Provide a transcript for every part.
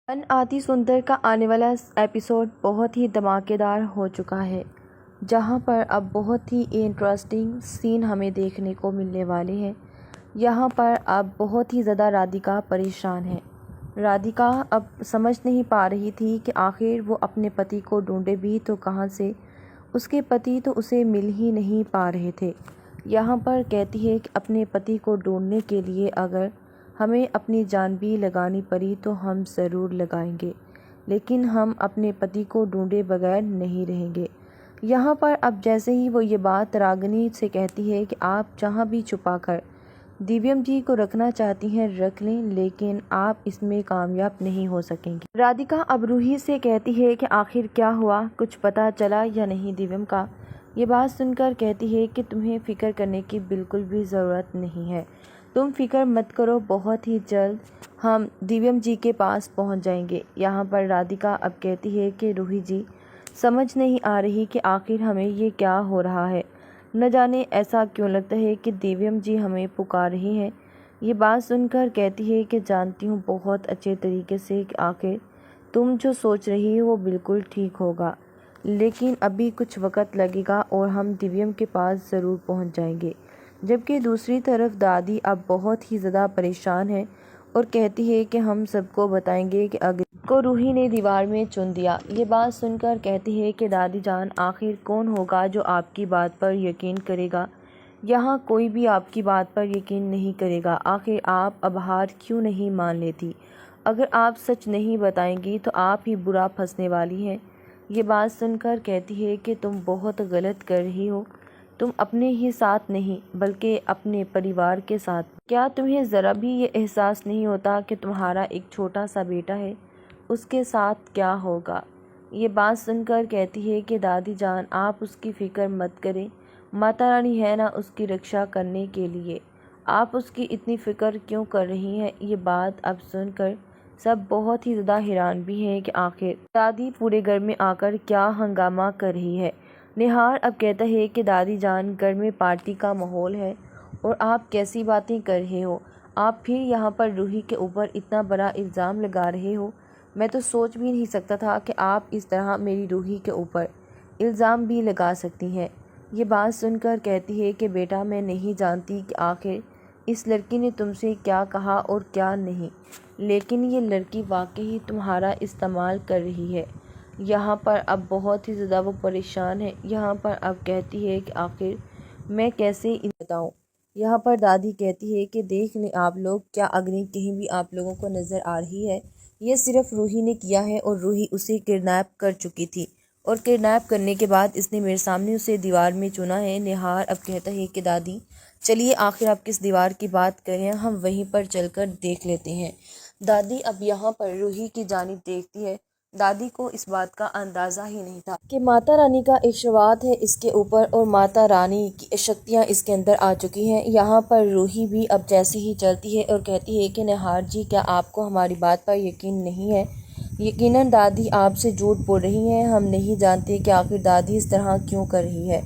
فن آتی سندر کا آنے والا ایپیسوڈ بہت ہی دھماکے دار ہو چکا ہے، جہاں پر اب بہت ہی انٹرسٹنگ سین ہمیں دیکھنے کو ملنے والے ہیں۔ یہاں پر اب بہت ہی زیادہ رادھیکا پریشان ہے۔ رادھیکا اب سمجھ نہیں پا رہی تھی کہ آخر وہ اپنے پتی کو ڈھونڈے بھی تو کہاں سے، اس کے پتی تو اسے مل ہی نہیں پا رہے تھے۔ یہاں پر کہتی ہے کہ اپنے پتی کو ڈھونڈنے کے لیے اگر ہمیں اپنی جان بھی لگانی پڑی تو ہم ضرور لگائیں گے، لیکن ہم اپنے پتی کو ڈھونڈے بغیر نہیں رہیں گے۔ یہاں پر اب جیسے ہی وہ یہ بات راگنی سے کہتی ہے کہ آپ جہاں بھی چھپا کر دیویم جی کو رکھنا چاہتی ہیں رکھ لیں، لیکن آپ اس میں کامیاب نہیں ہو سکیں گے۔ رادھیکا اب روحی سے کہتی ہے کہ آخر کیا ہوا، کچھ پتہ چلا یا نہیں دیویم کا۔ یہ بات سن کر کہتی ہے کہ تمہیں فکر کرنے کی بالکل بھی ضرورت نہیں ہے، تم فکر مت کرو، بہت ہی جلد ہم دیویم جی کے پاس پہنچ جائیں گے۔ یہاں پر رادھیکا اب کہتی ہے کہ روحی جی سمجھ نہیں آ رہی کہ آخر ہمیں یہ کیا ہو رہا ہے، نہ جانے ایسا کیوں لگتا ہے کہ دیویم جی ہمیں پکار رہے ہیں۔ یہ بات سن کر کہتی ہے کہ جانتی ہوں بہت اچھے طریقے سے کہ آخر تم جو سوچ رہی ہو وہ بالکل ٹھیک ہوگا، لیکن ابھی کچھ وقت لگے گا اور ہم دیویم کے پاس ضرور پہنچ جائیں گے۔ جبکہ دوسری طرف دادی اب بہت ہی زیادہ پریشان ہے اور کہتی ہے کہ ہم سب کو بتائیں گے کہ اگر کو روحی نے دیوار میں چن دیا۔ یہ بات سن کر کہتی ہے کہ دادی جان آخر کون ہوگا جو آپ کی بات پر یقین کرے گا؟ یہاں کوئی بھی آپ کی بات پر یقین نہیں کرے گا، آخر آپ اب ہار کیوں نہیں مان لیتی؟ اگر آپ سچ نہیں بتائیں گی تو آپ ہی برا پھنسنے والی ہیں۔ یہ بات سن کر کہتی ہے کہ تم بہت غلط کر رہی ہو، تم اپنے ہی ساتھ نہیں بلکہ اپنے پریوار کے ساتھ۔ کیا تمہیں ذرا بھی یہ احساس نہیں ہوتا کہ تمہارا ایک چھوٹا سا بیٹا ہے، اس کے ساتھ کیا ہوگا؟ یہ بات سن کر کہتی ہے کہ دادی جان آپ اس کی فکر مت کریں، ماتا رانی ہے نا اس کی رکشا کرنے کے لیے، آپ اس کی اتنی فکر کیوں کر رہی ہیں؟ یہ بات اب سن کر سب بہت ہی زیادہ حیران بھی ہیں کہ آخر دادی پورے گھر میں آ کر کیا ہنگامہ کر رہی ہے۔ نہار اب کہتا ہے کہ دادی جان گھر میں پارٹی کا ماحول ہے اور آپ کیسی باتیں کر رہے ہو، آپ پھر یہاں پر روحی کے اوپر اتنا بڑا الزام لگا رہے ہو، میں تو سوچ بھی نہیں سکتا تھا کہ آپ اس طرح میری روحی کے اوپر الزام بھی لگا سکتی ہیں۔ یہ بات سن کر کہتی ہے کہ بیٹا میں نہیں جانتی کہ آخر اس لڑکی نے تم سے کیا کہا اور کیا نہیں، لیکن یہ لڑکی واقعی تمہارا استعمال کر رہی ہے۔ یہاں پر اب بہت ہی زیادہ وہ پریشان ہے۔ یہاں پر اب کہتی ہے کہ آخر میں کیسے انہیں بتاؤں؟ یہاں پر دادی کہتی ہے کہ دیکھ لیں آپ لوگ، کیا اگنی کہیں بھی آپ لوگوں کو نظر آ رہی ہے؟ یہ صرف روحی نے کیا ہے اور روحی اسے کڈنیپ کر چکی تھی، اور کڈنیپ کرنے کے بعد اس نے میرے سامنے اسے دیوار میں چنا ہے۔ نہار اب کہتا ہے کہ دادی چلیے آخر آپ کس دیوار کی بات کر رہے ہیں، ہم وہیں پر چل کر دیکھ لیتے ہیں۔ دادی اب یہاں پر روحی کی جانب دیکھتی ہے۔ دادی کو اس بات کا اندازہ ہی نہیں تھا کہ ماتا رانی کا آشرواد ہے اس کے اوپر اور ماتا رانی کی شکتیاں اس کے اندر آ چکی ہیں۔ یہاں پر روحی بھی اب جیسے ہی چلتی ہے اور کہتی ہے کہ نہار جی کیا آپ کو ہماری بات پر یقین نہیں ہے؟ یقیناً دادی آپ سے جھوٹ بول رہی ہیں، ہم نہیں جانتے کہ آخر دادی اس طرح کیوں کر رہی ہے۔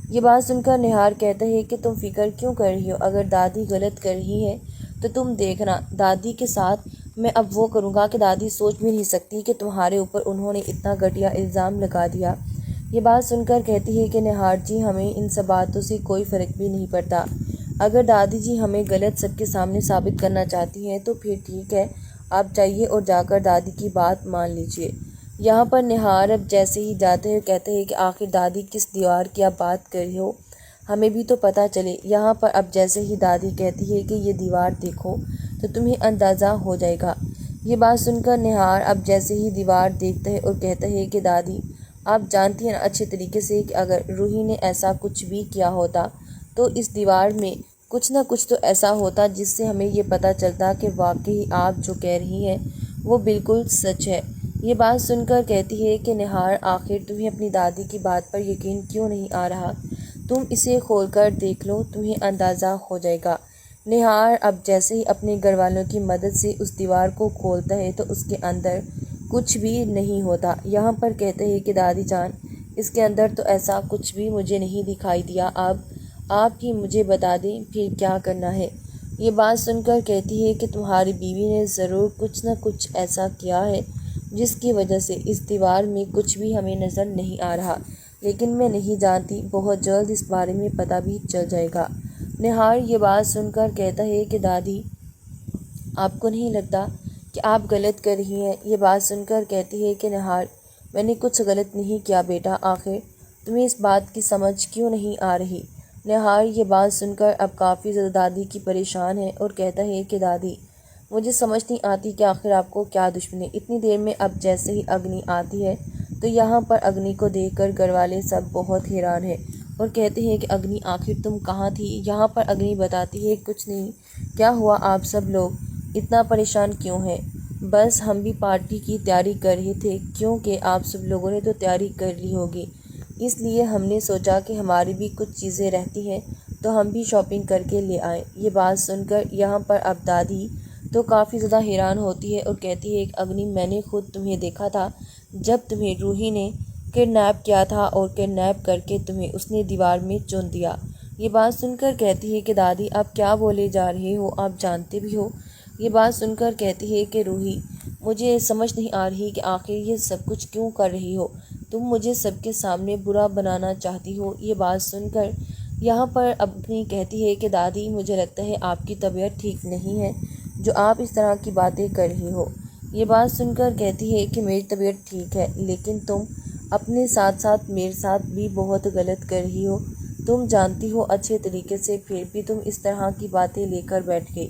یہ بات سن کر نہار کہتا ہے کہ تم فکر کیوں کر رہی ہو، اگر دادی غلط کر رہی ہے تو تم دیکھنا دادی کے ساتھ میں اب وہ کروں گا کہ دادی سوچ بھی نہیں سکتی کہ تمہارے اوپر انہوں نے اتنا گھٹیا الزام لگا دیا۔ یہ بات سن کر کہتی ہے کہ نہار جی ہمیں ان سب باتوں سے کوئی فرق بھی نہیں پڑتا، اگر دادی جی ہمیں غلط سب کے سامنے ثابت کرنا چاہتی ہیں تو پھر ٹھیک ہے، آپ جائیے اور جا کر دادی کی بات مان لیجیے۔ یہاں پر نہار اب جیسے ہی جاتے ہیں کہتے ہیں کہ آخر دادی کس دیوار کی آپ بات کر رہے ہو، ہمیں بھی تو پتہ چلے۔ یہاں پر اب جیسے ہی دادی کہتی ہے کہ یہ دیوار دیکھو تو تمہیں اندازہ ہو جائے گا۔ یہ بات سن کر نہار اب جیسے ہی دیوار دیکھتا ہے اور کہتا ہے کہ دادی آپ جانتی ہیں اچھے طریقے سے کہ اگر روحی نے ایسا کچھ بھی کیا ہوتا تو اس دیوار میں کچھ نہ کچھ تو ایسا ہوتا جس سے ہمیں یہ پتہ چلتا کہ واقعی آپ جو کہہ رہی ہیں وہ بالکل سچ ہے۔ یہ بات سن کر کہتی ہے کہ نہار آخر تمہیں اپنی دادی کی بات پر یقین کیوں نہیں آ رہا، تم اسے کھول کر دیکھ لو، تمہیں اندازہ ہو جائے گا۔ نہار اب جیسے ہی اپنے گھر والوں کی مدد سے اس دیوار کو کھولتا ہے تو اس کے اندر کچھ بھی نہیں ہوتا۔ یہاں پر کہتے ہیں کہ دادی جان اس کے اندر تو ایسا کچھ بھی مجھے نہیں دکھائی دیا، اب آپ ہی مجھے بتا دیں پھر کیا کرنا ہے۔ یہ بات سن کر کہتی ہے کہ تمہاری بیوی نے ضرور کچھ نہ کچھ ایسا کیا ہے جس کی وجہ سے اس دیوار میں کچھ بھی ہمیں نظر نہیں آ رہا، لیکن میں نہیں جانتی، بہت جلد اس بارے میں پتہ بھی چل جائے گا۔ نہار یہ بات سن کر کہتا ہے کہ دادی، آپ کو نہیں لگتا کہ آپ غلط کر رہی ہیں؟ یہ بات سن کر کہتی ہے کہ نہار، میں نے کچھ غلط نہیں کیا بیٹا، آخر تمہیں اس بات کی سمجھ کیوں نہیں آ رہی؟ نہار یہ بات سن کر اب کافی زیادہ دادی کی پریشان ہے اور کہتا ہے کہ دادی، مجھے سمجھ نہیں آتی کہ آخر آپ کو کیا دشمنی؟ اتنی دیر میں اب جیسے ہی اگنی آتی ہے تو یہاں پر اگنی کو دیکھ کر گھر والے سب بہت حیران ہیں اور کہتے ہیں کہ اگنی آخر تم کہاں تھی؟ یہاں پر اگنی بتاتی ہے کچھ نہیں۔ کیا ہوا؟ آپ سب لوگ اتنا پریشان کیوں ہیں؟ بس ہم بھی پارٹی کی تیاری کر رہے تھے، کیونکہ آپ سب لوگوں نے تو تیاری کر لی ہوگی، اس لیے ہم نے سوچا کہ ہماری بھی کچھ چیزیں رہتی ہیں تو ہم بھی شاپنگ کر کے لے آئیں۔ یہ بات سن کر یہاں پر اب دادی تو کافی زیادہ حیران ہوتی ہے اور کہتی ہے کہ اگنی، میں نے خود تمہیں دیکھا تھا جب تمہیں روحی نے کڈنیپ کیا تھا اور کڈنیپ کر کے تمہیں اس نے دیوار میں چن دیا۔ یہ بات سن کر کہتی ہے کہ دادی، آپ کیا بولے جا رہے ہو؟ آپ جانتے بھی ہو؟ یہ بات سن کر کہتی ہے کہ روحی، مجھے سمجھ نہیں آ رہی کہ آخر یہ سب کچھ کیوں کر رہی ہو؟ تم مجھے سب کے سامنے برا بنانا چاہتی ہو۔ یہ بات سن کر یہاں پر اگنی کہتی ہے کہ دادی، مجھے لگتا ہے آپ کی طبیعت ٹھیک نہیں ہے جو آپ اس طرح کی باتیں کر رہی ہو۔ یہ بات سن کر کہتی ہے کہ میری طبیعت ٹھیک ہے، لیکن تم اپنے ساتھ ساتھ میرے ساتھ بھی بہت غلط کر رہی ہو، تم جانتی ہو اچھے طریقے سے، پھر بھی تم اس طرح کی باتیں لے کر بیٹھ گئی۔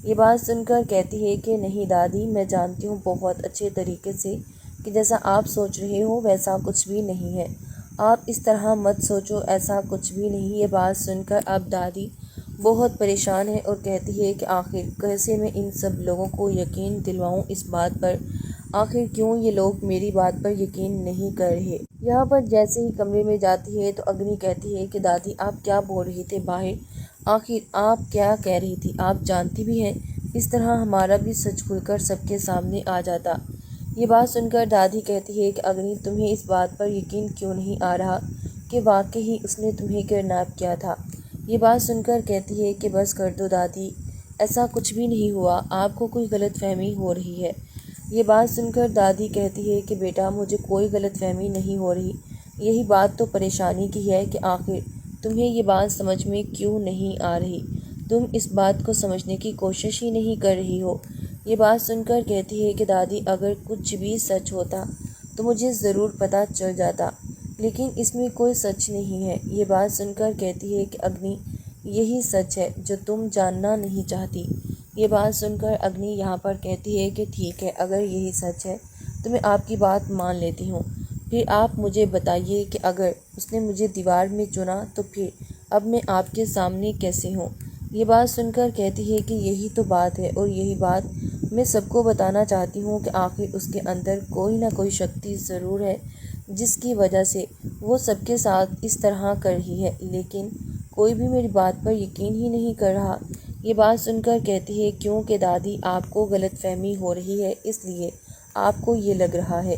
یہ بات سن کر کہتی ہے کہ نہیں دادی، میں جانتی ہوں بہت اچھے طریقے سے کہ جیسا آپ سوچ رہے ہو ویسا کچھ بھی نہیں ہے، آپ اس طرح مت سوچو، ایسا کچھ بھی نہیں۔ یہ بات سن کر اب دادی بہت پریشان ہے اور کہتی ہے کہ آخر کیسے میں ان سب لوگوں کو یقین دلواؤں اس بات پر، آخر کیوں یہ لوگ میری بات پر یقین نہیں کر رہے؟ یہاں پر جیسے ہی کمرے میں جاتی ہے تو اگنی کہتی ہے کہ دادی، آپ کیا بول رہے تھے باہر؟ آخر آپ کیا کہہ رہی تھی؟ آپ جانتی بھی ہیں اس طرح ہمارا بھی سچ کھل کر سب کے سامنے آ جاتا۔ یہ بات سن کر دادی کہتی ہے کہ اگنی، تمہیں اس بات پر یقین کیوں نہیں آ رہا کہ واقعی اس نے تمہیں کڈنیپ کیا تھا؟ یہ بات سن کر کہتی ہے کہ بس کر دو دادی، ایسا کچھ بھی نہیں ہوا، آپ کو کوئی غلط فہمی ہو رہی ہے۔ یہ بات سن کر دادی کہتی ہے کہ بیٹا، مجھے کوئی غلط فہمی نہیں ہو رہی، یہی بات تو پریشانی کی ہے کہ آخر تمہیں یہ بات سمجھ میں کیوں نہیں آ رہی، تم اس بات کو سمجھنے کی کوشش ہی نہیں کر رہی ہو۔ یہ بات سن کر کہتی ہے کہ دادی، اگر کچھ بھی سچ ہوتا تو مجھے ضرور پتہ چل جاتا، لیکن اس میں کوئی سچ نہیں ہے۔ یہ بات سن کر کہتی ہے کہ اگنی، یہی سچ ہے جو تم جاننا نہیں چاہتی۔ یہ بات سن کر اگنی یہاں پر کہتی ہے کہ ٹھیک ہے، اگر یہی سچ ہے تو میں آپ کی بات مان لیتی ہوں، پھر آپ مجھے بتائیے کہ اگر اس نے مجھے دیوار میں چنا تو پھر اب میں آپ کے سامنے کیسے ہوں؟ یہ بات سن کر کہتی ہے کہ یہی تو بات ہے اور یہی بات میں سب کو بتانا چاہتی ہوں کہ آخر اس کے اندر کوئی نہ کوئی شکتی ضرور ہے جس کی وجہ سے وہ سب کے ساتھ اس طرح کر رہی ہے، لیکن کوئی بھی میری بات پر یقین ہی نہیں کر رہا۔ یہ بات سن کر کہتی ہے کیونکہ دادی، آپ کو غلط فہمی ہو رہی ہے، اس لیے آپ کو یہ لگ رہا ہے۔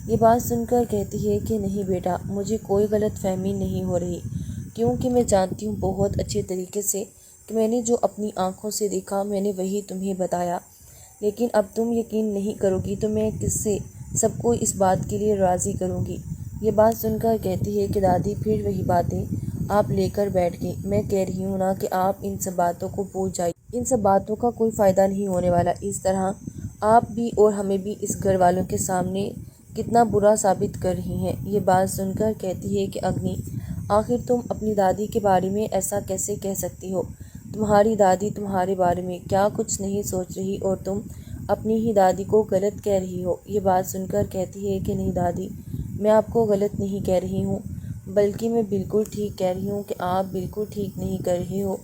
یہ بات سن کر کہتی ہے کہ نہیں بیٹا، مجھے کوئی غلط فہمی نہیں ہو رہی، کیونکہ میں جانتی ہوں بہت اچھے طریقے سے کہ میں نے جو اپنی آنکھوں سے دیکھا میں نے وہی تمہیں بتایا، لیکن اب تم یقین نہیں کرو گی تو میں کس سے سب کو اس بات کے لیے راضی کروں گی؟ یہ بات سن کر کہتی ہے کہ دادی، پھر وہی باتیں آپ لے کر بیٹھ گئی، میں کہہ رہی ہوں نا کہ آپ ان سب باتوں کو بھول جائیے، ان سب باتوں کا کوئی فائدہ نہیں ہونے والا، اس طرح آپ بھی اور ہمیں بھی اس گھر والوں کے سامنے کتنا برا ثابت کر رہی ہیں۔ یہ بات سن کر کہتی ہے کہ اگنی، آخر تم اپنی دادی کے بارے میں ایسا کیسے کہہ سکتی ہو؟ تمہاری دادی تمہارے بارے میں کیا کچھ نہیں سوچ رہی اور تم اپنی ہی دادی کو غلط کہہ رہی ہو؟ یہ بات سن کر کہتی ہے کہ نہیں دادی، میں آپ کو غلط نہیں کہہ رہی ہوں، بلکہ میں بالکل ٹھیک کہہ رہی ہوں کہ آپ بالکل ٹھیک نہیں کر رہے ہو۔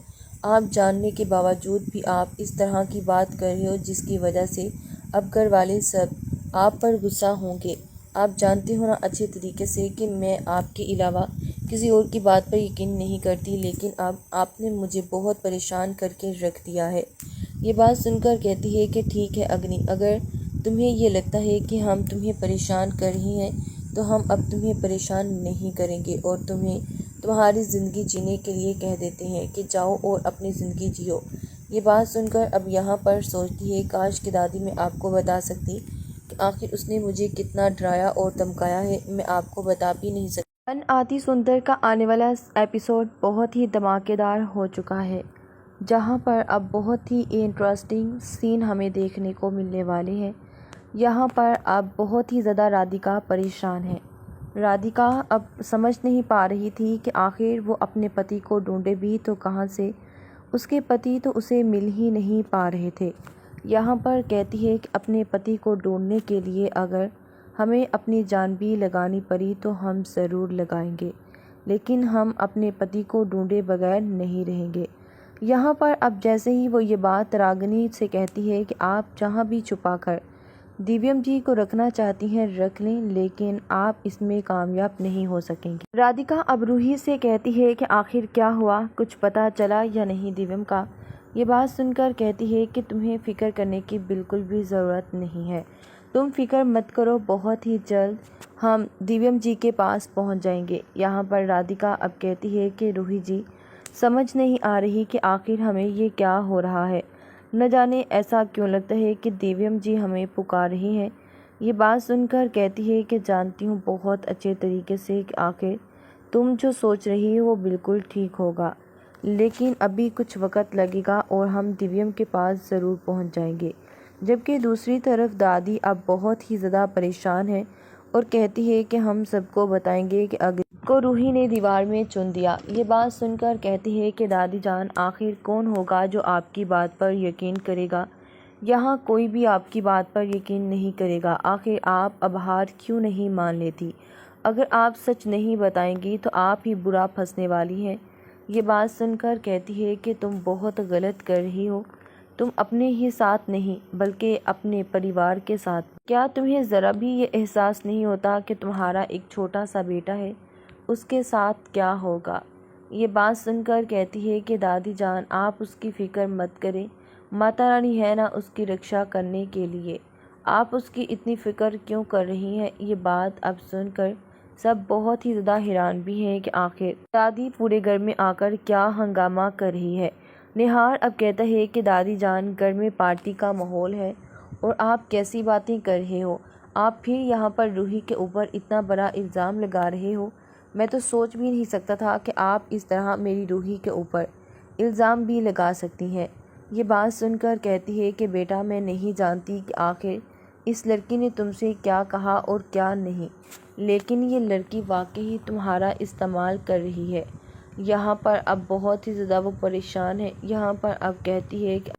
آپ جاننے کے باوجود بھی آپ اس طرح کی بات کر رہے ہو جس کی وجہ سے اب گھر والے سب آپ پر غصہ ہوں گے۔ آپ جانتے ہو نا اچھے طریقے سے کہ میں آپ کے علاوہ کسی اور کی بات پر یقین نہیں کرتی، لیکن اب آپ نے مجھے بہت پریشان کر کے رکھ دیا ہے۔ یہ بات سن کر کہتی ہے کہ ٹھیک ہے اگنی، اگر تمہیں یہ لگتا ہے کہ ہم تمہیں پریشان کر رہے ہیں تو ہم اب تمہیں پریشان نہیں کریں گے اور تمہیں تمہاری زندگی جینے کے لیے کہہ دیتے ہیں کہ جاؤ اور اپنی زندگی جیو۔ یہ بات سن کر اب یہاں پر سوچتی ہے کاش کہ دادی میں آپ کو بتا سکتی کہ آخر اس نے مجھے کتنا ڈرایا اور دھمکایا ہے، میں آپ کو بتا بھی نہیں سکتی۔ فن آتی سندر کا آنے والا ایپیسوڈ بہت ہی دھماکے دار ہو چکا ہے، جہاں پر اب بہت ہی انٹرسٹنگ سین ہمیں دیکھنے کو ملنے والے ہیں۔ یہاں پر اب بہت ہی زیادہ رادھیکا پریشان ہے۔ رادھیکا اب سمجھ نہیں پا رہی تھی کہ آخر وہ اپنے پتی کو ڈھونڈے بھی تو کہاں سے، اس کے پتی تو اسے مل ہی نہیں پا رہے تھے۔ یہاں پر کہتی ہے کہ اپنے پتی کو ڈھونڈنے کے لیے اگر ہمیں اپنی جان بھی لگانی پڑی تو ہم ضرور لگائیں گے، لیکن ہم اپنے پتی کو ڈھونڈے بغیر نہیں رہیں گے۔ یہاں پر اب جیسے ہی وہ یہ بات راگنی سے کہتی ہے کہ آپ جہاں بھی چھپا کر دیویم جی کو رکھنا چاہتی ہیں رکھ لیں، لیکن آپ اس میں کامیاب نہیں ہو سکیں گی۔ رادھیکا اب روحی سے کہتی ہے کہ آخر کیا ہوا، کچھ پتہ چلا یا نہیں دیویم کا؟ یہ بات سن کر کہتی ہے کہ تمہیں فکر کرنے کی بالکل بھی ضرورت نہیں ہے، تم فکر مت کرو، بہت ہی جلد ہم دیویم جی کے پاس پہنچ جائیں گے۔ یہاں پر رادھیکا اب کہتی ہے کہ روحی جی سمجھ نہیں آ رہی کہ آخر ہمیں یہ کیا ہو رہا ہے، نہ جانے ایسا کیوں لگتا ہے کہ دیویم جی ہمیں پکار رہی ہیں۔ یہ بات سن کر کہتی ہے کہ جانتی ہوں بہت اچھے طریقے سے کہ آخر تم جو سوچ رہی ہو وہ بالکل ٹھیک ہوگا، لیکن ابھی کچھ وقت لگے گا اور ہم دیویم کے پاس ضرور پہنچ جائیں گے۔ جبکہ دوسری طرف دادی اب بہت ہی زیادہ پریشان ہے اور کہتی ہے کہ ہم سب کو بتائیں گے کہ اگر کو روحی نے دیوار میں چن دیا۔ یہ بات سن کر کہتی ہے کہ دادی جان آخر کون ہوگا جو آپ کی بات پر یقین کرے گا؟ یہاں کوئی بھی آپ کی بات پر یقین نہیں کرے گا، آخر آپ اب ہار کیوں نہیں مان لیتی؟ اگر آپ سچ نہیں بتائیں گی تو آپ ہی برا پھنسنے والی ہیں۔ یہ بات سن کر کہتی ہے کہ تم بہت غلط کر رہی ہو، تم اپنے ہی ساتھ نہیں بلکہ اپنے پریوار کے ساتھ۔ کیا تمہیں ذرا بھی یہ احساس نہیں ہوتا کہ تمہارا ایک چھوٹا سا بیٹا ہے، اس کے ساتھ کیا ہوگا؟ یہ بات سن کر کہتی ہے کہ دادی جان آپ اس کی فکر مت کریں، ماتا رانی ہے نا اس کی رکشا کرنے کے لیے، آپ اس کی اتنی فکر کیوں کر رہی ہیں؟ یہ بات اب سن کر سب بہت ہی زیادہ حیران بھی ہیں کہ آخر دادی پورے گھر میں آ کر کیا ہنگامہ کر رہی ہے۔ نہار اب کہتا ہے کہ دادی جان گھر میں پارٹی کا ماحول ہے اور آپ کیسی باتیں کر رہے ہو، آپ پھر یہاں پر روحی کے اوپر اتنا بڑا الزام لگا رہے ہو، میں تو سوچ بھی نہیں سکتا تھا کہ آپ اس طرح میری روحی کے اوپر الزام بھی لگا سکتی ہیں۔ یہ بات سن کر کہتی ہے کہ بیٹا میں نہیں جانتی کہ آخر اس لڑکی نے تم سے کیا کہا اور کیا نہیں، لیکن یہ لڑکی واقعی تمہارا استعمال کر رہی ہے۔ یہاں پر اب بہت ہی زیادہ وہ پریشان ہے۔ یہاں پر اب کہتی ہے کہ